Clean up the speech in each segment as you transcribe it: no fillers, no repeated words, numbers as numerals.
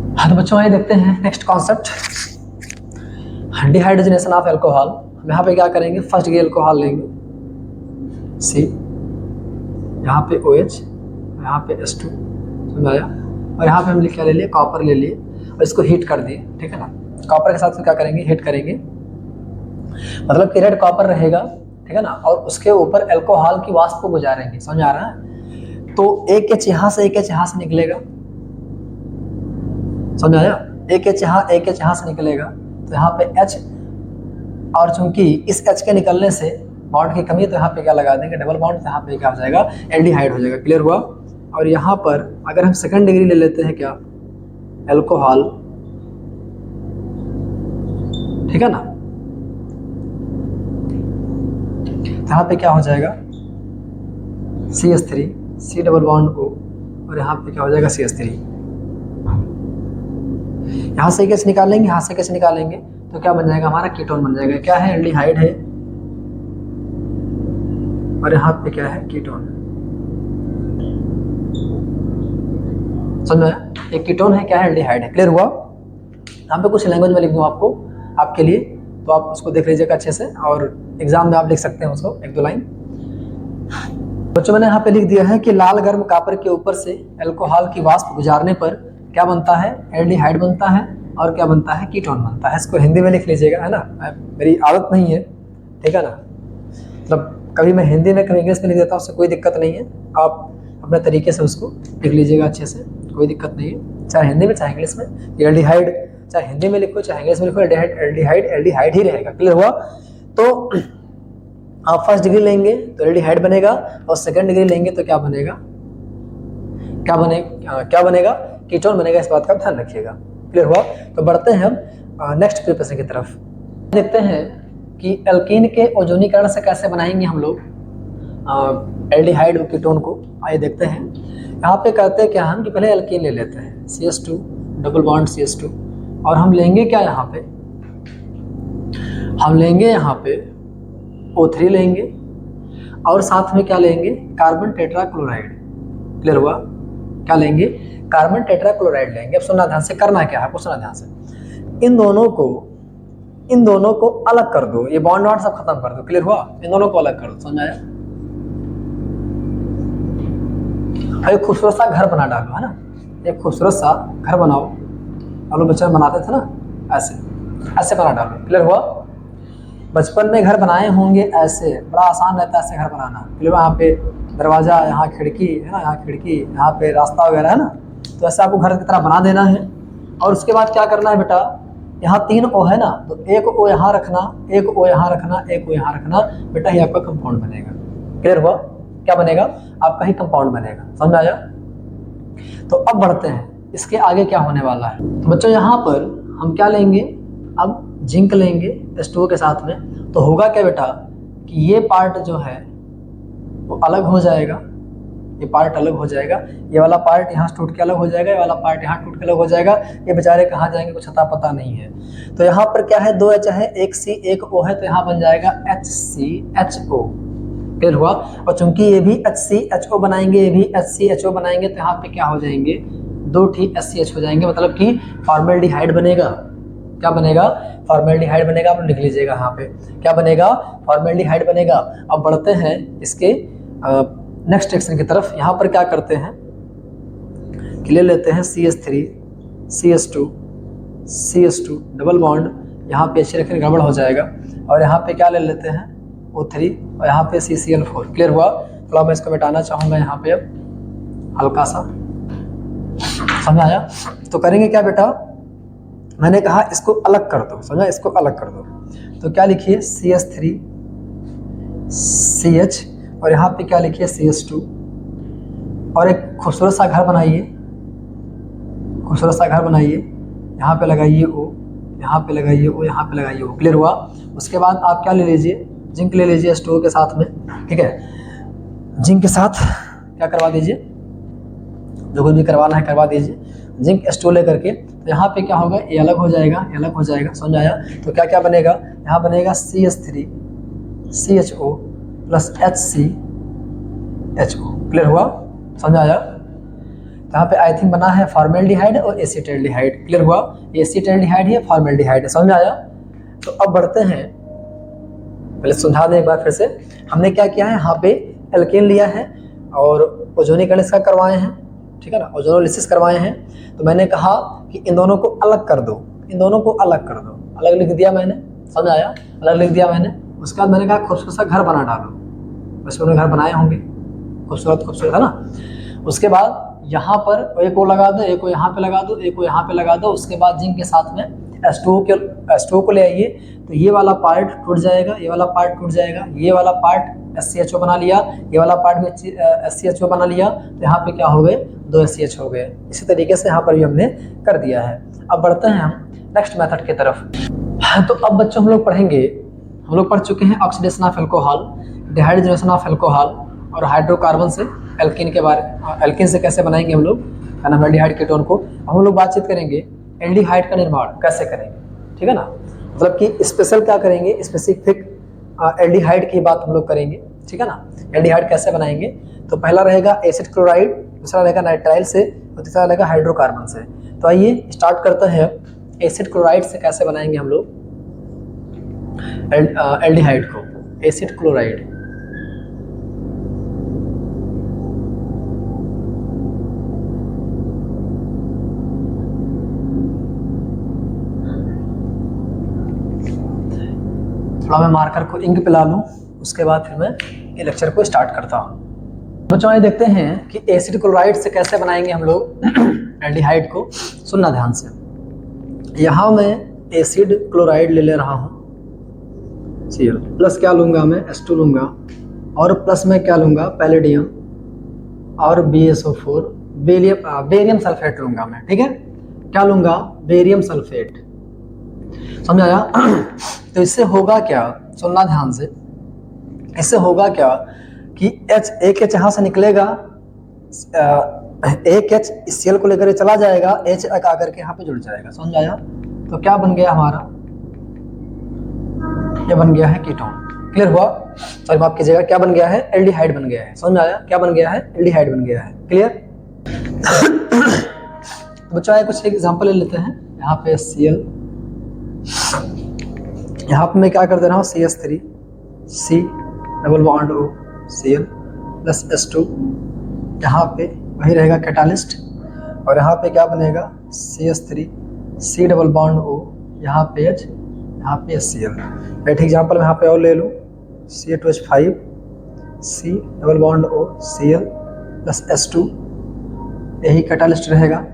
हाँ तो बच्चों आइए देखते हैं next concept, dehydrogenation of alcohol. हम यहाँ पे क्या करेंगे, फर्स्ट डिग्री एल्कोहल लेंगे C, यहाँ पे OH, यहाँ पे H2, समझाया। और यहाँ पे हमने क्या ले लिया, कॉपर ले लिए और इसको हीट कर दिए, ठीक है ना। कॉपर के साथ क्या करेंगे, हीट करेंगे, मतलब कि रेड कॉपर रहेगा, ठीक है ना, और उसके ऊपर एल्कोहल की वाष्प को गुजारेंगे, समझ आ रहा है। तो एक एच यहाँ से, एक एच यहाँ से निकलेगा, समझ आया। एक एच यहाँ, एक एच यहाँ से निकलेगा, तो यहाँ पे H, और चूंकि इस H के निकलने से बॉन्ड की कमी है, तो यहाँ पे क्या लगा देंगे, डबल बॉन्ड, तो यहाँ पे क्या हो जाएगा, एल्डिहाइड हो जाएगा। क्लियर हुआ। और यहाँ पर अगर हम सेकंड डिग्री ले लेते हैं क्या, एल्कोहल, ठीक है ना, तो यहाँ पे क्या हो जाएगा, CH3, C double bond O, और यहाँ पे क्या हो जाएगा, CH3। यहाँ से कैसे निकालेंगे, यहाँ से कैसे निकालेंगे, तो क्या बन जाएगा, हमारा कीटोन बन जाएगा। क्या है, एल्डिहाइड है, और यहाँ पे क्या है, कीटोन। समझ में, एक कीटोन है, क्या है, एल्डिहाइड है। क्लियर हुआ। यहाँ पे कुछ लैंग्वेज में लिख दूँ आपको, आपके लिए, तो आप उसको देख लीजिएगा अच्छे से, और एग्जाम में आप लिख सकते हैं उसको, एक दो लाइन। बच्चों मैंने यहाँ पे लिख दिया है कि लाल गर्म कॉपर के ऊपर से एल्कोहल की वाष्प गुजारने पर क्या बनता है, एल्डिहाइड बनता है, और क्या बनता है, कीटोन बनता है। इसको हिंदी में लिख लीजिएगा, है ना, मेरी आदत नहीं है, ठीक है ना, मतलब कभी मैं हिंदी में कभी इंग्लिश में लिख देता हूँ, उससे कोई दिक्कत नहीं है। आप अपने तरीके से उसको लिख लीजिएगा अच्छे से, कोई दिक्कत नहीं है, चाहे हिंदी में चाहे इंग्लिश में। एल्डिहाइड चाहे हिंदी में लिखो चाहे इंग्लिश में लिखो, एल्डिहाइड ही रहेगा। क्लियर हुआ। तो आप फर्स्ट डिग्री लेंगे तो एल्डिहाइड बनेगा, और सेकंड डिग्री लेंगे तो क्या बनेगा, क्या बनेगा, कीटोन बनेगा। इस बात का ध्यान रखिएगा। क्लियर हुआ। तो बढ़ते हैं हम नेक्स्ट प्रिपरेशन की तरफ। देखते हैं कि एल्कीन के ओजोनीकरण से कैसे बनाएंगे हम लोग एल्डिहाइड और कीटोन को। आइए देखते हैं। यहाँ पे कहते हैं क्या हम, कि पहले एल्कीन ले लेते हैं, CH2 डबल बॉन्ड CH2, और हम लेंगे क्या, यहाँ पे हम लेंगे यहाँ पे O3 लेंगे, और साथ में क्या लेंगे, कार्बन टेट्राक्लोराइड। क्लियर हुआ। क्या लेंगे, कार्बन टेट्राक्लोराइड लेंगे। अब सुनना ध्यान से, करना क्या है आपको, सुनना ध्यान से। इन दोनों को अलग कर दो, ये बॉन्ड वॉन्ड सब खत्म कर दो। क्लियर हुआ। इन दोनों को अलग कर दो, समझ आया। एक खूबसूरत सा घर बना डालो, है ना, एक खूबसूरत सा घर बनाओ। हम लोग बच्चे बनाते थे ना, ऐसे बना डालो। क्लियर हुआ। बचपन में घर बनाए होंगे ऐसे, बड़ा आसान रहता है ऐसे घर बनाना। क्लियर। यहाँ पे दरवाजा, यहाँ खिड़की है ना, यहाँ खिड़की, यहाँ पे रास्ता वगैरह है ना, तो ऐसे आपको घर की तरह बना देना है। और उसके बाद क्या करना है बेटा, यहाँ 3 O है ना, तो एक O यहाँ रखना, एक O यहाँ रखना, एक O यहाँ रखना, बेटा ये आपका कंपाउंड बनेगा। क्लियर हुआ। क्या बनेगा, आपका ही कंपाउंड बनेगा। समझ में आया। तो अब बढ़ते हैं, इसके आगे क्या होने वाला है। तो बच्चों यहाँ पर हम क्या लेंगे, अब जिंक लेंगे H2O के साथ में। तो होगा क्या बेटा, कि ये पार्ट जो है वो अलग हो जाएगा, ये पार्ट अलग हो जाएगा, ये वाला पार्ट यहाँ टूट के अलग हो जाएगा, ये वाला पार्ट यहाँ टूट के अलग हो जाएगा। ये बेचारे कहाँ जाएंगे कुछ अता पता नहीं है। तो यहाँ पर क्या है, 2 H है, एक C एक O है, तो यहाँ बन जाएगा HCHO। क्लियर हुआ। और चूंकि ये भी HCHO बनाएंगे, ये भी HCHO बनाएंगे, तो यहाँ पे क्या हो जाएंगे, 2 HCH हो जाएंगे, मतलब कि फॉर्मेल्डिहाइड बनेगा। क्या बनेगा, फॉर्मेल्डिहाइड बनेगा। आप लिख लीजिएगा यहाँ पे, क्या बनेगा, फॉर्मेल्डिहाइड बनेगा। अब बढ़ते हैं इसके नेक्स्ट रिएक्शन की तरफ। यहाँ पर क्या करते हैं कि ले लेते हैं CH3 CH2 डबल बॉन्ड, यहाँ पे अच्छे रखें गड़बड़ हो जाएगा, और यहाँ पे क्या ले लेते हैं O3, और यहाँ पे CCl4। क्लियर हुआ। थोड़ा मैं इसको मिटाना चाहूँगा यहाँ पे, अब हल्का सा, समझ आया। तो करेंगे क्या बेटा, मैंने कहा इसको अलग कर दो, समझा, इसको अलग कर दो। तो क्या लिखिए, CH3 CH, और यहाँ पे क्या लिखिए, CH2, और एक खूबसूरत सा घर बनाइए, खूबसूरत सा घर बनाइए। यहाँ पे लगाइए O, यहाँ पे लगाइए O, यहाँ पे लगाइए O। क्लियर हुआ। उसके बाद आप क्या ले लीजिए, जिंक ले लीजिए H2O के साथ में, ठीक है। जिंक के साथ क्या करवा दीजिए, जो कुछ भी करवाना है करवा दीजिए। जिंक H2O लेकर के, तो यहाँ पे क्या होगा, ये अलग हो जाएगा, ये अलग हो जाएगा। समझ आया। तो क्या क्या बनेगा, यहाँ बनेगा CH3 CHO plus HCHO। Clear हुआ, समझ आया। यहाँ पे आई थिंक बना है फॉर्मेल्डिहाइड और एसीटल्डिहाइड। क्लियर हुआ? एसीटल्डिहाइड है, फॉर्मेल्डिहाइड है। समझ में आया? तो अब बढ़ते हैं, पहले समझा दें एक बार फिर से। हमने क्या किया है, यहाँ पे एल्केन लिया है और ओजोनिक का करवाए हैं, ठीक है ना, ओजोनोलिसिस करवाए हैं। तो मैंने कहा कि इन दोनों को अलग कर दो, इन दोनों को अलग कर दो। अलग लिख दिया मैंने, समझ आया? अलग लिख दिया मैंने। उसके बाद मैंने कहा खूबसूरत सा घर बना डालो। बचपन में घर बनाए होंगे, खूबसूरत खूबसूरत, है ना। उसके बाद यहाँ पर एक को लगा दो, एक को यहाँ पे लगा दो, एक को यहाँ पे लगा दो। उसके बाद जिंक के साथ में H2O को ले आइए, तो ये वाला पार्ट टूट जाएगा, ये वाला पार्ट टूट जाएगा, ये वाला पार्ट SCHO बना लिया, ये वाला पार्ट भी SCHO बना लिया। तो यहाँ पे क्या हो गए, 2 SCH हो गए। इसी तरीके से यहाँ पर भी हमने कर दिया है। अब बढ़ते हैं हम नेक्स्ट मेथड की तरफ। तो अब बच्चों हम लोग पढ़ेंगे, हम लोग पढ़ चुके हैं oxidation of alcohol, dehydrogenation of alcohol और हाइड्रोकार्बन से एल्कीन के बारे, एल्कीन से कैसे बनाएंगे हम लोग एनाल्डिहाइड कीटोन को। हम लोग बातचीत करेंगे एल्डिहाइड का निर्माण कैसे करेंगे, ठीक है ना। मतलब कि स्पेशल क्या करेंगे, स्पेसिफिक एल्डिहाइड की बात हम लोग करेंगे, ठीक है ना। एल्डिहाइड कैसे बनाएंगे, तो पहला रहेगा एसिड क्लोराइड, दूसरा रहेगा नाइट्राइल से और तीसरा रहेगा हाइड्रोकार्बन से। तो आइए स्टार्ट करते हैं एसिड क्लोराइड से कैसे बनाएंगे हम लोग एल्डिहाइड को। एसिड क्लोराइड, थोड़ा मैं मार्कर को इंक पिला लूँ, उसके बाद फिर मैं ये लेक्चर को स्टार्ट करता हूँ। बच्चों ये देखते हैं कि एसिड क्लोराइड से कैसे बनाएंगे हम लोग एल्डिहाइड को। सुनना ध्यान से, यहाँ मैं एसिड क्लोराइड ले ले रहा हूँ, Cl प्लस क्या लूँगा मैं, H2 लूँगा, और प्लस में क्या लूँगा, पैलेडियम और BSO4 बेरियम सल्फेट लूँगा मैं, ठीक है। क्या लूँगा, बेरियम सल्फेट। समझ आया? तो इससे होगा क्या, सुनना ध्यान से, इससे होगा क्या कि एक H यहाँ से निकलेगा, एक H इस Cl को लेकर चला जाएगा, H आकर के यहाँ पे जुड़ जाएगा। समझ आया? तो क्या बन गया हमारा, ये बन गया है कीटोन। क्लियर हुआ? सॉरी माफ कीजिएगा, क्या बन गया है, एल्डिहाइड बन गया है। समझ आया? क्या बन गया है, एल्डिहाइड बन गया है। क्लियर? बच्चों कुछ एग्जांपल ले लेते हैं। यहाँ पे Cl, यहाँ पे मैं क्या कर दे रहा हूँ, CH3 C double bond O Cl plus H2, यहाँ पे वही रहेगा कैटालिस्ट, और यहाँ पे क्या बनेगा, CH3 C double bond O, यहाँ पे H, यहाँ पे Cl। एक एग्जाम्पल मैं यहाँ पे और ले लूँ, Ca2H5 C double bond O Cl plus H2, यही कैटालिस्ट रहेगा,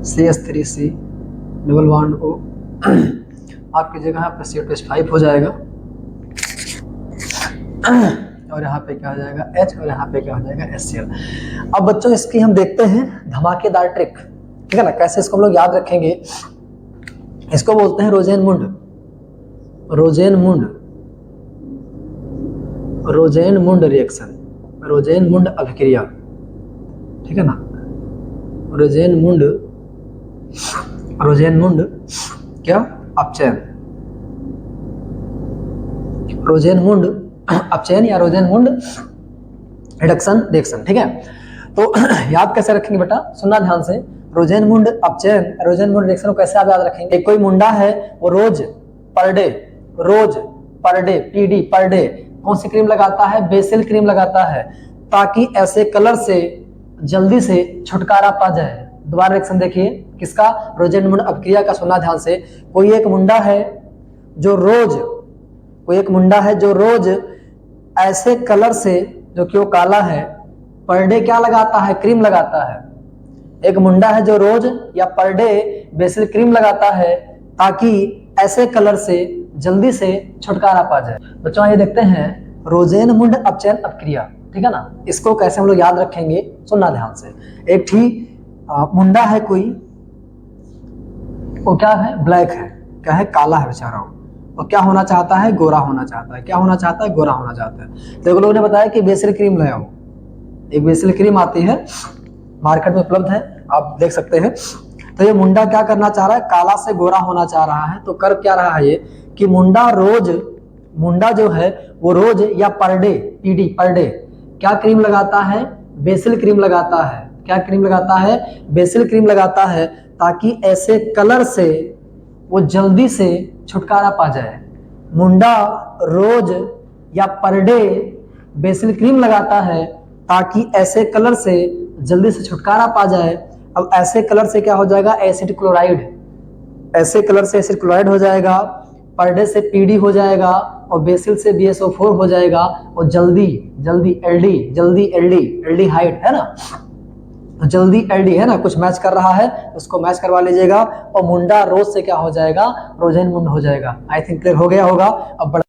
CH3C डबल बॉन्ड O, आपकी जगह यहाँ पे Ca2H5 हो जाएगा, और यहाँ पे क्या हो जाएगा, H, और यहाँ पे क्या हो जाएगा, HCl। अब बच्चों इसकी हम देखते हैं धमाकेदार ट्रिक, ठीक है ना, कैसे इसको हम लोग याद रखेंगे। इसको बोलते हैं रोजेनमुंड, रोजेनमुंड, रोजेनमुंड रिएक्शन, रोजेनमुंड अभिक्रिया, ठीक है ना। रोजेनमुंड, रोजेनमुंड क्या, अपचयन, रोजेनमुंड अपचयन या रोजेनमुंड रिडक्शन रिएक्शन, ठीक है। तो याद कैसे रखेंगे बेटा, सुनना ध्यान से। रोजेनमुंड अपचयन, रोजेनमुंड रिएक्शन को कैसे आप याद रखेंगे। कोई मुंडा है वो रोज per day PD per day कौन सी क्रीम लगाता है, बेसिल क्रीम लगाता है, ताकि ऐसे कलर से जल्दी से छुटकारा पा जाए। दोबारा रिएक्शन देखिए किसका, रोजेनमुंड अपक्रिया का। सुनना ध्यान से, कोई एक मुंडा है जो रोज, कोई एक मुंडा है जो रोज ऐसे कलर से, जो कि वो काला है, पर डे क्या लगाता है, क्रीम लगाता है। एक मुंडा है जो रोज या पर डे बेसिल क्रीम लगाता है, ताकि ऐसे कलर से जल्दी से छुटकारा पा जाए। बच्चों ये देखते हैं रोजेनमुंड अपचयन अपक्रिया, ठीक है ना। इसको कैसे हम लोग याद रखेंगे, सुनना ध्यान से। एक ठीक मुंडा है कोई, वो क्या है, ब्लैक है, क्या है, काला है बेचारा, और क्या होना चाहता है, गोरा होना चाहता है। क्या होना चाहता है, गोरा होना चाहता है। तो लोगों ने बताया कि बेसिल क्रीम ले आओ। एक बेसिल क्रीम आती है, मार्केट में उपलब्ध है, आप देख सकते हैं। तो ये मुंडा क्या करना चाह रहा है, काला से गोरा होना चाह रहा है। तो कर क्या रहा है ये कि मुंडा जो है वो रोज या per day PD per day क्या क्रीम लगाता है, बेसिल क्रीम लगाता है। क्या क्रीम लगाता है? बेसिल क्रीम लगाता है, ताकि ऐसे कलर से वो जल्दी से छुटकारा पा जाए। मुंडा रोज या पर डे बेसिल क्रीम लगाता है ताकि ऐसे कलर से जल्दी से छुटकारा पा जाए। अब ऐसे कलर से क्या हो जाएगा? एसिड क्लोराइड, ऐसे कलर से एसिड क्लोराइड हो जाएगा, पर डे से पीडी हो जाएगा, और बेसिल से BSO4 हो जाएगा, और जल्दी जल्दी एल्डिहाइड है ना, तो जल्दी एल्डी है ना, कुछ मैच कर रहा है उसको मैच करवा लीजिएगा। और मुंडा रोज से क्या हो जाएगा? रोजेन मुंड हो जाएगा। आई थिंक क्लियर हो गया होगा। अब